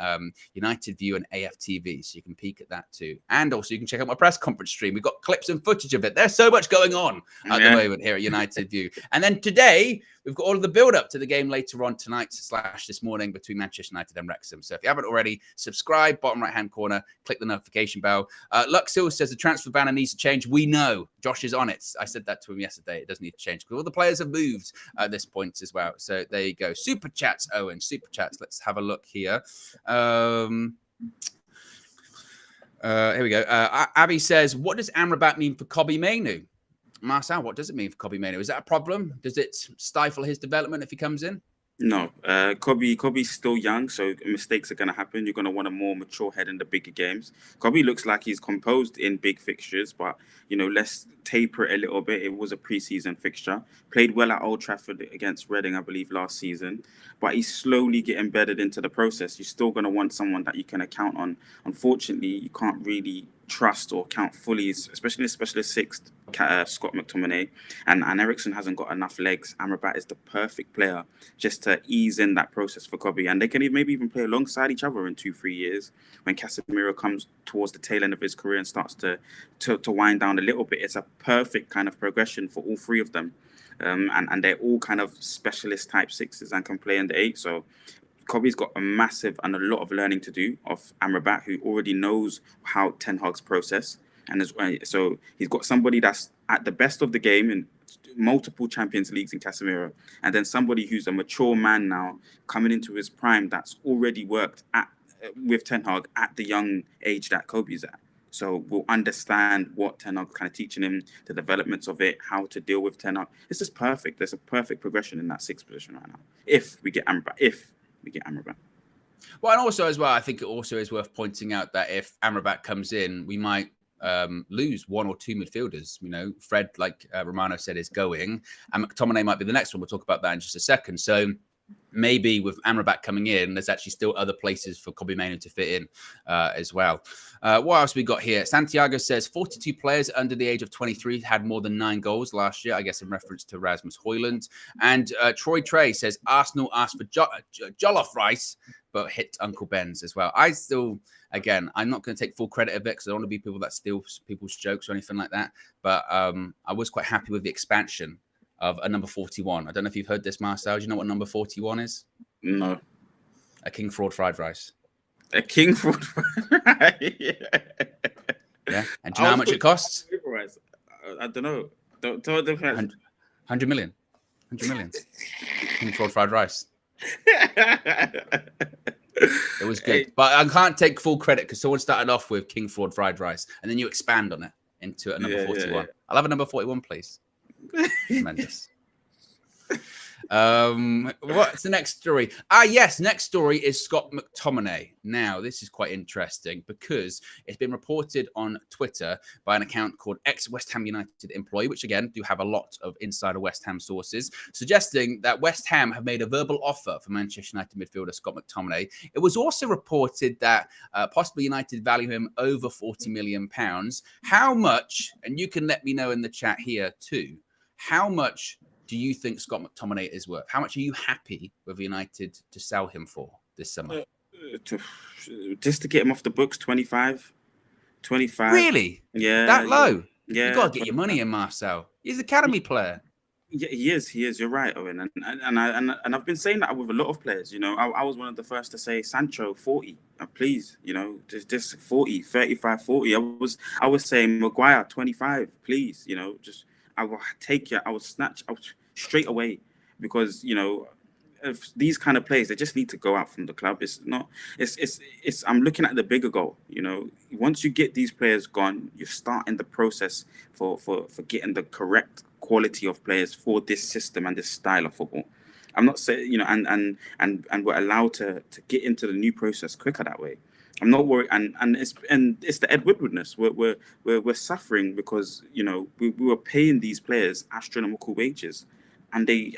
United View and AFTV. So you can peek at that too. And also you can check out my press conference stream. We've got clips and footage of it. There's so much going on at the moment here at United View. And then today, we've got all of the build-up to the game later on tonight / this morning between Manchester United and Wrexham. So if you haven't already, subscribe, bottom right-hand corner, click the notification bell. Luxil says the transfer banner needs to change. We know. Josh is on it. I said that to him yesterday. It doesn't need to change because all the players have moved at this point as well. So there you go. Super chats, Owen. Super chats. Let's have a look here. Here we go. Abby says, what does Amrabat mean for Mainoo? Marcel, what does it mean for Mainoo? Is that a problem? Does it stifle his development if he comes in? No, Kobe's still young, so mistakes are going to happen. You're going to want a more mature head in the bigger games. Kobe looks like he's composed in big fixtures, but, let's taper it a little bit. It was a preseason fixture. Played well at Old Trafford against Reading, I believe, last season. But he's slowly getting embedded into the process. You're still going to want someone that you can account on. Unfortunately, you can't really trust or count fully, especially a specialist sixth, Scott McTominay, and Eriksen hasn't got enough legs. Amrabat is the perfect player just to ease in that process for Kobe, and they can maybe even play alongside each other in 2-3 years when Casemiro comes towards the tail end of his career and starts to wind down a little bit. It's a perfect kind of progression for all three of them, and they're all kind of specialist type sixes and can play in the 8. So Kobe's got a massive and a lot of learning to do of Amrabat, who already knows how Ten Hag's process. And so he's got somebody that's at the best of the game in multiple Champions Leagues in Casemiro. And then somebody who's a mature man now coming into his prime that's already worked with Ten Hag at the young age that Kobe's at. So we'll understand what Ten Hag's kind of teaching him, the developments of it, how to deal with Ten Hag. It's just perfect. There's a perfect progression in that 6th position right now. If we get Amrabat. Well, and also as well, I think it also is worth pointing out that if Amrabat comes in, we might lose 1 or 2 midfielders. Fred, like Romano said, is going, and McTominay might be the next one. We'll talk about that in just a second. So maybe with Amrabat coming in, there's actually still other places for Mainoo to fit in as well. What else we got here? Santiago says 42 players under the age of 23 had more than 9 goals last year, I guess in reference to Rasmus Hojlund. And Troy Trey says Arsenal asked for jollof rice, but hit Uncle Ben's as well. I still, again, I'm not going to take full credit of it because I don't want to be people that steal people's jokes or anything like that. But I was quite happy with the expansion of a number 41. I don't know if you've heard this, Marcel. Do you know what number 41 is? No. A King Fraud fried rice. A King Fraud fried rice? Yeah. And do you know how much it costs? I don't know. Don't tell the price. 100 million. 100 million. King Fraud fried rice. It was good. But I can't take full credit because someone started off with King Fraud fried rice and then you expand on it into a number 41. Yeah. I'll have a number 41, please. Tremendous. What's the next story? Yes, next story is Scott McTominay. Now, this is quite interesting because it's been reported on Twitter by an account called ex-West Ham United employee, which again do have a lot of insider West Ham sources, suggesting that West Ham have made a verbal offer for Manchester United midfielder Scott McTominay. It was also reported that possibly United value him over £40 million. How much, and you can let me know in the chat here too, how much do you think Scott McTominay is worth? How much are you happy with United to sell him for this summer? Just to get him off the books, 25. Really? Yeah. That low? Yeah. You got to get your money in, Marcel. He's an academy player. Yeah, he is. You're right, Owen. And I've been saying that with a lot of players. I was one of the first to say Sancho 40. Please, just 40, 35, 40. I was saying Maguire 25. Please, I will take you. I will snatch out straight away because if these kind of players, they just need to go out from the club. It's not. It's. I'm looking at the bigger goal. You know, once you get these players gone, you're starting the process for getting the correct quality of players for this system and this style of football. I'm not saying, you know, and we're allowed to get into the new process quicker that way. I'm not worried, and it's the Ed Woodwardness. We're suffering because, you know, we were paying these players astronomical wages, and they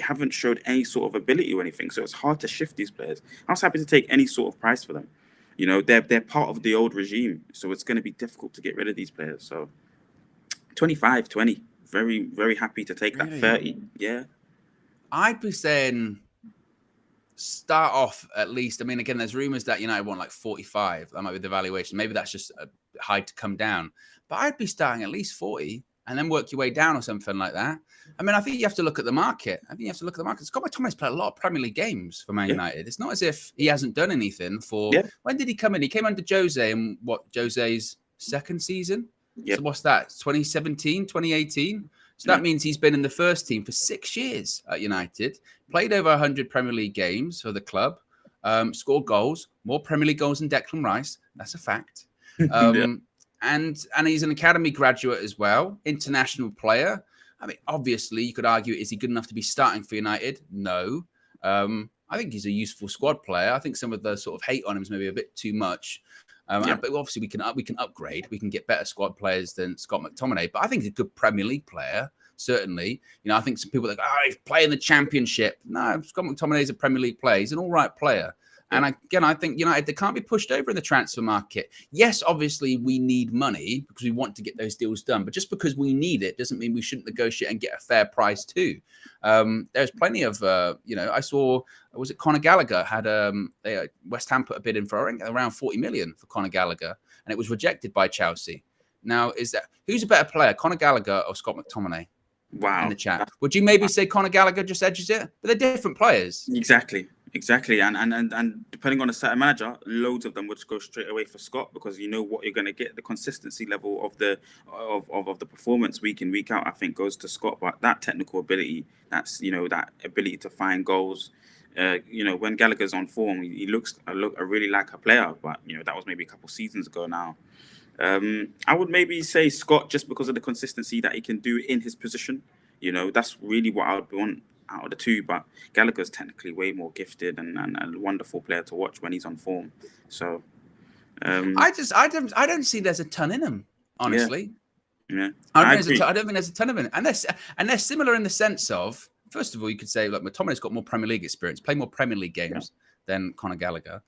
haven't showed any sort of ability or anything. So it's hard to shift these players. I was happy to take any sort of price for them. You know, they're part of the old regime, so it's going to be difficult to get rid of these players. So 25, 20, very, very happy to take that 30. Yeah, I'd be saying start off at least. I mean, again, there's rumors that United want like 45. That might be the valuation. Maybe that's just a high to come down. But I'd be starting at least 40 and then work your way down or something like that. I mean, I think you have to look at the market. Scott McTominay's played a lot of Premier League games for Man United. It's not as if he hasn't done anything for... Yeah. When did he come in? He came under Jose in Jose's second season? Yep. So what's that? 2017, 2018? So that means he's been in the first team for 6 years at United, played over 100 Premier League games for the club, scored goals, more Premier League goals than Declan Rice. That's a fact. And he's an academy graduate as well, international player. I mean, obviously, you could argue, is he good enough to be starting for United? No. I think he's a useful squad player. I think some of the sort of hate on him is maybe a bit too much. But obviously, we can upgrade. We can get better squad players than Scott McTominay. But I think he's a good Premier League player, certainly. You know, I think some people are like, he's playing the Championship. No, Scott McTominay is a Premier League player. He's an all right player. And again, I think United, they can't be pushed over in the transfer market. Yes, obviously, we need money because we want to get those deals done. But just because we need it doesn't mean we shouldn't negotiate and get a fair price too. There's plenty of, I saw, was it Conor Gallagher had West Ham put a bid in for around 40 million for Conor Gallagher, and it was rejected by Chelsea. Now, who's a better player, Conor Gallagher or Scott McTominay? Wow. In the chat, would you maybe say Conor Gallagher just edges it? But they're different players. Exactly, and depending on a certain manager, loads of them would go straight away for Scott because you know what you're going to get. The consistency level of the performance week in, week out, I think, goes to Scott. But that technical ability, that ability to find goals. When Gallagher's on form, he looks I really like a player, but that was maybe a couple seasons ago now. I would maybe say Scott just because of the consistency that he can do in his position. That's really what I would want out of the two, but Gallagher's technically way more gifted and a wonderful player to watch when he's on form. So I don't see there's a ton in him, honestly. Yeah. I don't think there's a ton of it. And they're similar in the sense of, first of all, you could say, look, McTominay's got more Premier League experience, played more Premier League games than Conor Gallagher.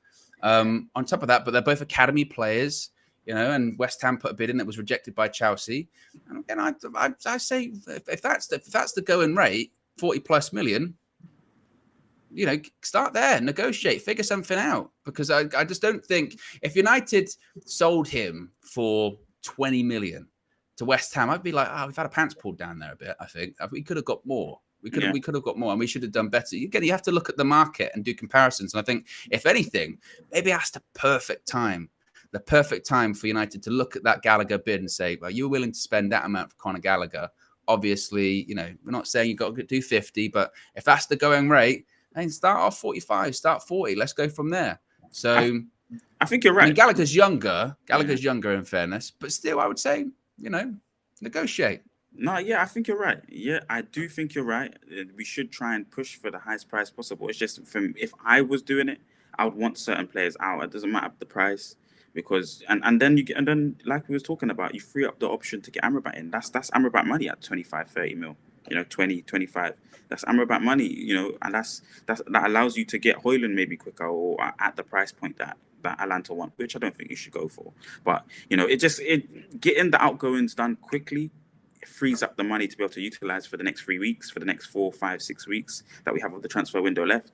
On top of that, but they're both academy players, and West Ham put a bid in that was rejected by Chelsea. And again, I say if that's the going rate, 40 plus million, start there, negotiate, figure something out. Because I just don't think if United sold him for 20 million to West Ham, I'd be like, we've had a pants pulled down there a bit. I think we could have got more. We could have got more, and we should have done better. Again, you have to look at the market and do comparisons. And I think, if anything, maybe that's the perfect time for United to look at that Gallagher bid and say, well, you were willing to spend that amount for Conor Gallagher. Obviously, we're not saying you've got to do 50, but if that's the going rate, then start off 45, start 40. Let's go from there. So I think you're right. I mean, Gallagher's younger. Younger, in fairness, but still, I would say, negotiate. No, I think you're right. Yeah, I do think you're right. We should try and push for the highest price possible. It's just if I was doing it, I would want certain players out. It doesn't matter the price. Because and then like we was talking about, you free up the option to get Amrabat in. That's Amrabat money at 25, 30 mil. 20, 25. That's Amrabat money. And that allows you to get Hojlund maybe quicker or at the price point that Atalanta want, which I don't think you should go for. But getting the outgoings done quickly, it frees up the money to be able to utilize for the next 3 weeks, for the next 4, 5, 6 weeks that we have of the transfer window left.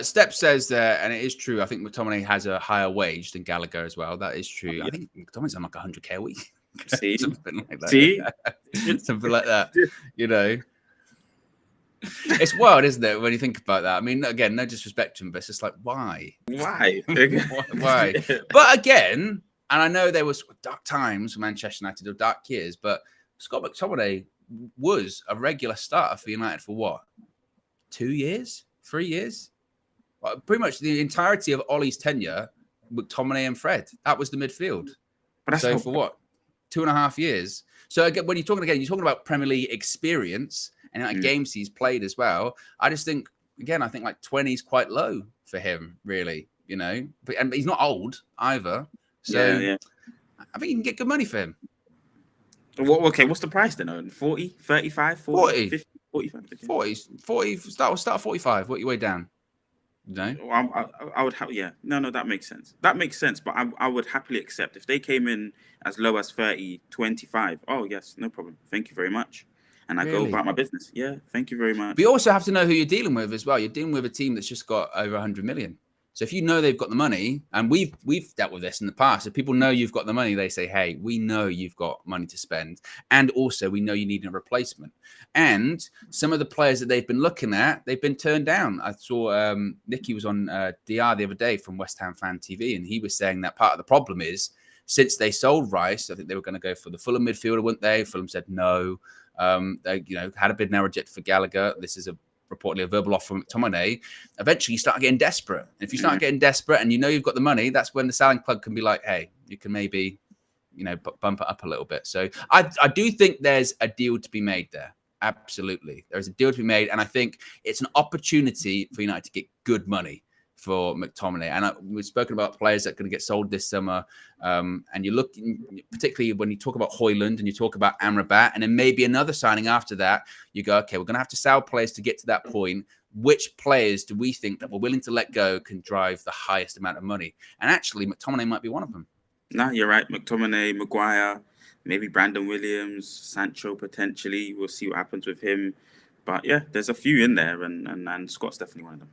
Step says there, and it is true, I think McTominay has a higher wage than Gallagher as well. That is true. I think McTominay's on like 100k a week. See? Something like that. See? Something like that. It's wild, isn't it, when you think about that? I mean, again, no disrespect to him, but it's just like, why? Why? Why? But again, and I know there was dark times for Manchester United, or dark years, but Scott McTominay was a regular starter for United for what? 2 years, 3 years. Pretty much the entirety of Ollie's tenure, McTominay and Fred. That was the midfield. But that's so for what? 2.5 years. So again, when you're talking about Premier League experience and like games he's played as well. I just think, again, I think like 20 is quite low for him, really, and he's not old either. So I think you can get good money for him. Okay, what's the price then? 40, 35, 40, 50, 45? Okay. 40, start at 45, work your way down. No, I would have, no, that makes sense. But I would happily accept if they came in as low as 30, 25. Oh yes, no problem. Thank you very much. And I go about my business. Yeah, thank you very much. But you also have to know who you're dealing with as well. You're dealing with a team that's just got over 100 million. So if you know they've got the money, and we've dealt with this in the past, if people know you've got the money, they say, hey, we know you've got money to spend. And also we know you need a replacement. And some of the players that they've been looking at, they've been turned down. I saw Nicky was on DR the other day from West Ham Fan TV, and he was saying that part of the problem is since they sold Rice, I think they were going to go for the Fulham midfielder, weren't they? Fulham said no. They had a bid now rejected for Gallagher. This is reportedly a verbal offer from McTominay. Eventually you start getting desperate. And if you start getting desperate and you've got the money, that's when the selling plug can be like, hey, you can maybe, bump it up a little bit. So I do think there's a deal to be made there. Absolutely. There's a deal to be made. And I think it's an opportunity for United to get good money for McTominay. And we've spoken about players that are going to get sold this summer. And you're looking, particularly when you talk about Hojlund and you talk about Amrabat, and then maybe another signing after that, you go, okay, we're going to have to sell players to get to that point. Which players do we think that we're willing to let go can drive the highest amount of money? And actually, McTominay might be one of them. No, you're right. McTominay, Maguire, maybe Brandon Williams, Sancho potentially. We'll see what happens with him. But yeah, there's a few in there, and Scott's definitely one of them.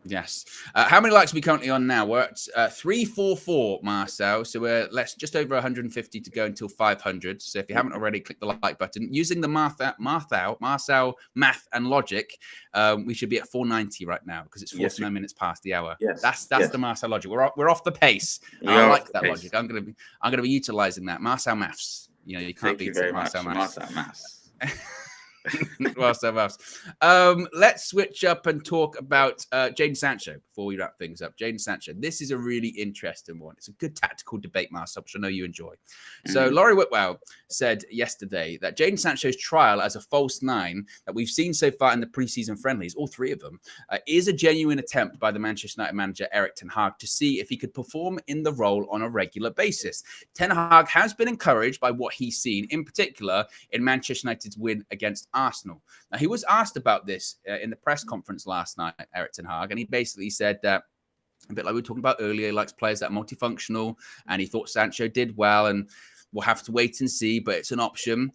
Yes. How many likes are we currently on now? We're at 344, Marcel. So we're just over 150 to go until 500. So if you haven't already, click the like button. Using the Marcel math and logic, we should be at 490 right now because it's 49 minutes past the hour. Yes. That's the Marcel logic. We're off the pace. I like that logic. I'm gonna be utilizing that. Marcel maths. You can't beat it. Marcel maths. Let's switch up and talk about Jadon Sancho before we wrap things up. Jadon Sancho. This is a really interesting one. It's a good tactical debate, Marcel, which I know you enjoy. So Laurie Whitwell said yesterday that Jadon Sancho's trial as a false nine that we've seen so far in the preseason friendlies, all three of them, is a genuine attempt by the Manchester United manager Erik ten Hag to see if he could perform in the role on a regular basis. Ten Hag has been encouraged by what he's seen, in particular in Manchester United's win against Arsenal. Now, he was asked about this in the press conference last night, Erik ten Hag, and he basically said that, a bit like we were talking about earlier, he likes players that are multifunctional, and he thought Sancho did well, and we'll have to wait and see, but it's an option.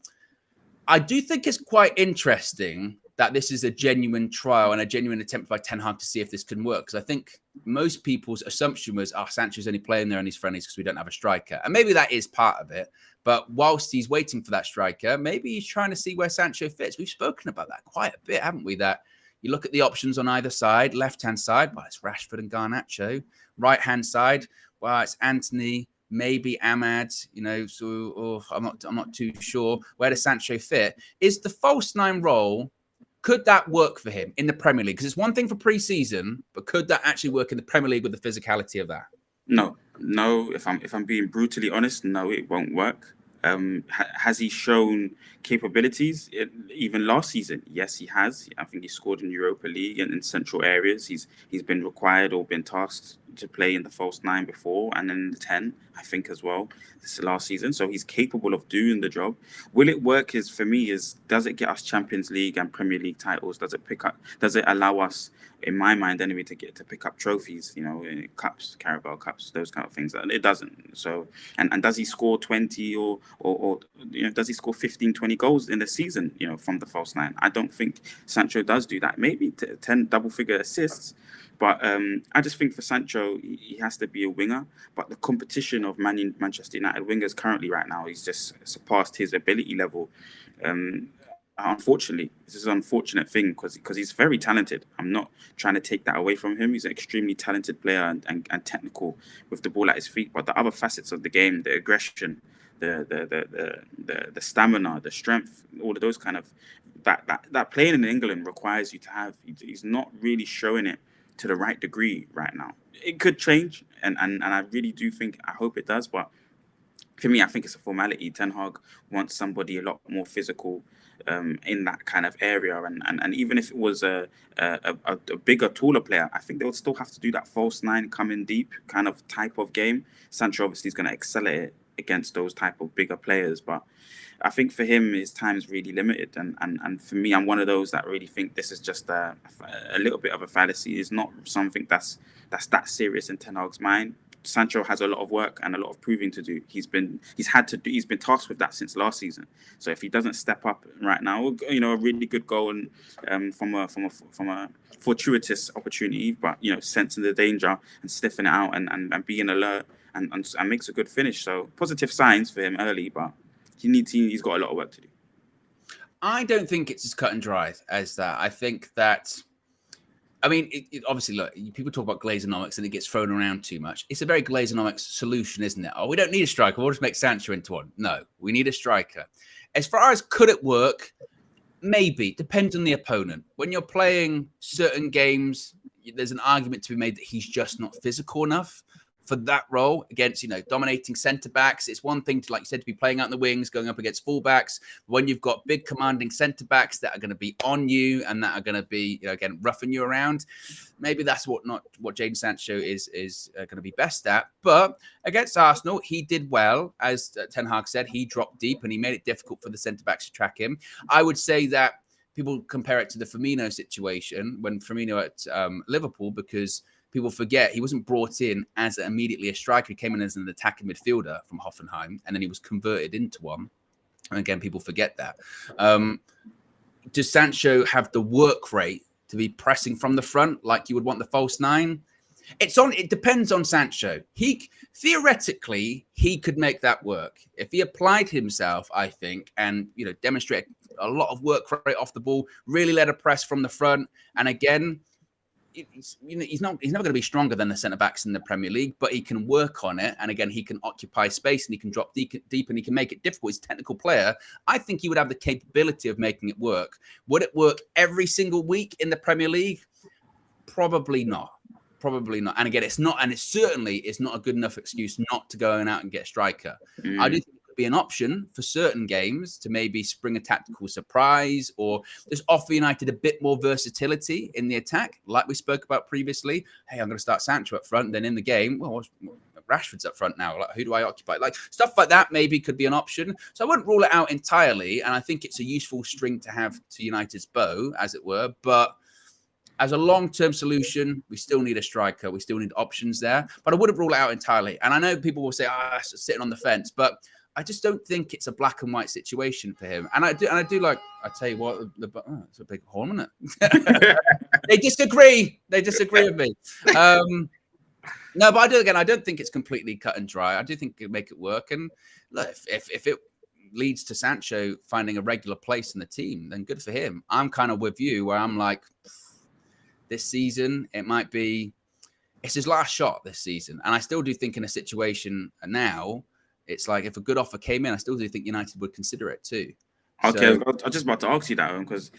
I do think it's quite interesting that this is a genuine trial and a genuine attempt by Ten Hag to see if this can work, because I think most people's assumption was, Sancho's only playing there in his friendlies because we don't have a striker. And maybe that is part of it. But whilst he's waiting for that striker, maybe he's trying to see where Sancho fits. We've spoken about that quite a bit, haven't we? That you look at the options on either side. Left-hand side, well, it's Rashford and Garnacho. Right-hand side, well, it's Anthony, maybe Ahmad, so I'm not too sure. Where does Sancho fit? Is the false nine role, could that work for him in the Premier League? Because it's one thing for pre-season, but could that actually work in the Premier League with the physicality of that? No. If I'm being brutally honest, no, it won't work. Has he shown capabilities even last season? Yes, he has. I think he scored in Europa League and in central areas. He's been required or been tasked to play in the false nine before, and then in the 10, I think, as well. This is last season, so he's capable of doing the job. Will it work? For me, does it get us Champions League and Premier League titles? Does it allow us, in my mind anyway, to pick up trophies? Cups, Carabao Cups, those kind of things. It doesn't. So, and does he score 20 or does he score 15, 20 goals in the season? From the false nine. I don't think Sancho does do that. Maybe 10 double-figure assists. But I just think for Sancho, he has to be a winger. But the competition of Manchester United wingers currently right now, he's just surpassed his ability level. Unfortunately, this is an unfortunate thing because he's very talented. I'm not trying to take that away from him. He's an extremely talented player and technical with the ball at his feet. But the other facets of the game, the aggression, the stamina, the strength, all of those kind of that playing in England requires you to have. He's not really showing it to the right degree right now. It could change, and I really do think, I hope it does, but for me, I think it's a formality. Ten Hag wants somebody a lot more physical in that kind of area, and even if it was a bigger, taller player, I think they would still have to do that false nine, come in deep kind of type of game. Sancho obviously is going to excel at it against those type of bigger players, but I think for him, his time is really limited, and for me, I'm one of those that really think this is just a little bit of a fallacy. It's not something that's that serious in Ten Hag's mind. Sancho has a lot of work and a lot of proving to do. He's been tasked with that since last season. So if he doesn't step up right now, you know, a really good goal and from a fortuitous opportunity, but you know, sensing the danger and sniffing it out and being alert and makes a good finish. So positive signs for him early, but he's got a lot of work to do. I don't think it's as cut and dry as that. I think that, I mean, obviously, look, people talk about Glazonomics and it gets thrown around too much. It's a very Glazonomics solution, isn't it? Oh, we don't need a striker. We'll just make Sancho into one. No, we need a striker. As far as could it work, maybe. Depends on the opponent. When you're playing certain games, there's an argument to be made that he's just not physical enough for that role against, you know, dominating centre backs. It's one thing to, like you said, to be playing out in the wings, going up against fullbacks. When you've got big commanding centre backs that are going to be on you and that are going to be, you know, again, roughing you around, maybe that's what Jadon Sancho is going to be best at. But against Arsenal, he did well. As Ten Hag said, he dropped deep and he made it difficult for the centre backs to track him. I would say that people compare it to the Firmino situation when Firmino at Liverpool, because people forget he wasn't brought in as immediately a striker. He came in as an attacking midfielder from Hoffenheim, and then he was converted into one. And again, people forget that. Does Sancho have the work rate to be pressing from the front like you would want the false nine? It depends on Sancho. Theoretically, he could make that work if he applied himself, I think, and you know, demonstrate a lot of work rate off the ball, really let a press from the front, and again, he's not going to be stronger than the centre backs in the Premier League, but he can work on it. And again, he can occupy space and he can drop deep and he can make it difficult. He's a technical player. I think he would have the capability of making it work. Would it work every single week in the Premier League? Probably not. Probably not. And again, it's not, and it certainly is not a good enough excuse not to go out and get a striker. I do think be an option for certain games to maybe spring a tactical surprise or just offer United a bit more versatility in the attack, like we spoke about previously. Hey, I'm going to start Sancho up front. Then in the game, well, Rashford's up front now. Like, who do I occupy? Like stuff like that maybe could be an option. So I wouldn't rule it out entirely. And I think it's a useful string to have to United's bow, as it were. But as a long-term solution, we still need a striker. We still need options there. But I wouldn't rule it out entirely. And I know people will say, it's sitting on the fence. But I just don't think it's a black and white situation for him. And I do like, I tell you what, it's a big horn, isn't it? They disagree. They disagree with me. No, but I don't think it's completely cut and dry. I do think it could make it work. And look, if it leads to Sancho finding a regular place in the team, then good for him. I'm kind of with you where I'm like, this season, it's his last shot this season. And I still do think in a situation now, it's like if a good offer came in, I still do think United would consider it too. Okay, so, I was just about to ask you that, because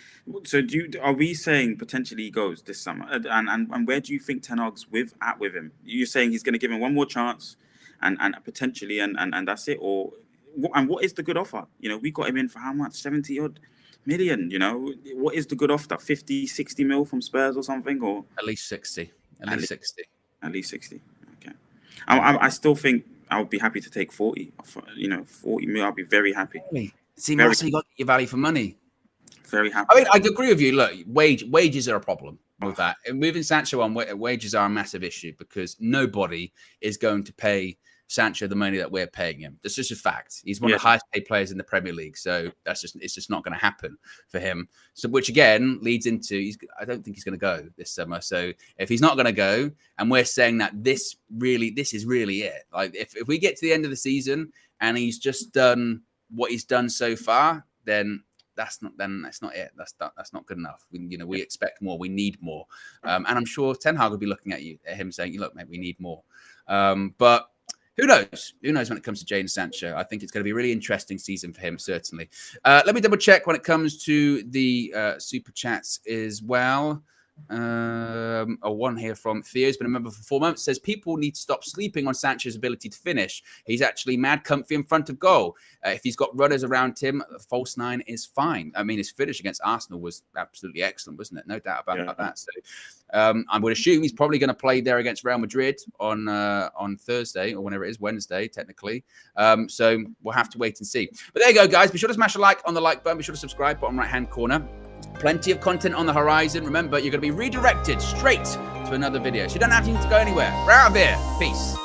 are we saying potentially he goes this summer? And where do you think Ten Hag's at with him? You're saying he's going to give him one more chance and potentially and that's it? Or what is the good offer? You know, we got him in for how much? 70 odd million, you know? What is the good offer? 50, 60 mil from Spurs or something? Or at least 60. At least 60. At least 60. Okay. I still think I would be happy to take 40. 40 mil. I'll be very happy. Really? See, Marcel, you got your value for money. Very happy. I mean, I agree with you. Look, wages are a problem with that. And moving Sancho on, wages are a massive issue because nobody is going to pay Sancho the money that we're paying him. That's just a fact. He's one of the highest paid players in the Premier League, so it's just not going to happen for him. So, which again leads into I don't think he's going to go this summer. So, if he's not going to go, and we're saying that this is really it. Like, if we get to the end of the season and he's just done what he's done so far, then that's not it. That's not good enough. We expect more. We need more. And I'm sure Ten Hag will be looking at him saying, "Look, mate, we need more." But Who knows? Who knows when it comes to Jadon Sancho? I think it's going to be a really interesting season for him, certainly. Let me double check when it comes to the super chats as well. One here from Theo's been a member for 4 months, says people need to stop sleeping on Sancho's ability to finish. He's actually mad comfy in front of goal. If he's got runners around him, a false nine is fine. I mean, his finish against Arsenal was absolutely excellent, wasn't it? No doubt about that. So I would assume he's probably going to play there against Real Madrid on Thursday, or whenever it is, Wednesday, technically. So we'll have to wait and see. But there you go, guys. Be sure to smash a like on the like button. Be sure to subscribe, bottom right-hand corner. Plenty of content on the horizon. Remember, you're going to be redirected straight to another video. So you don't have to go anywhere. We're out of here. Peace.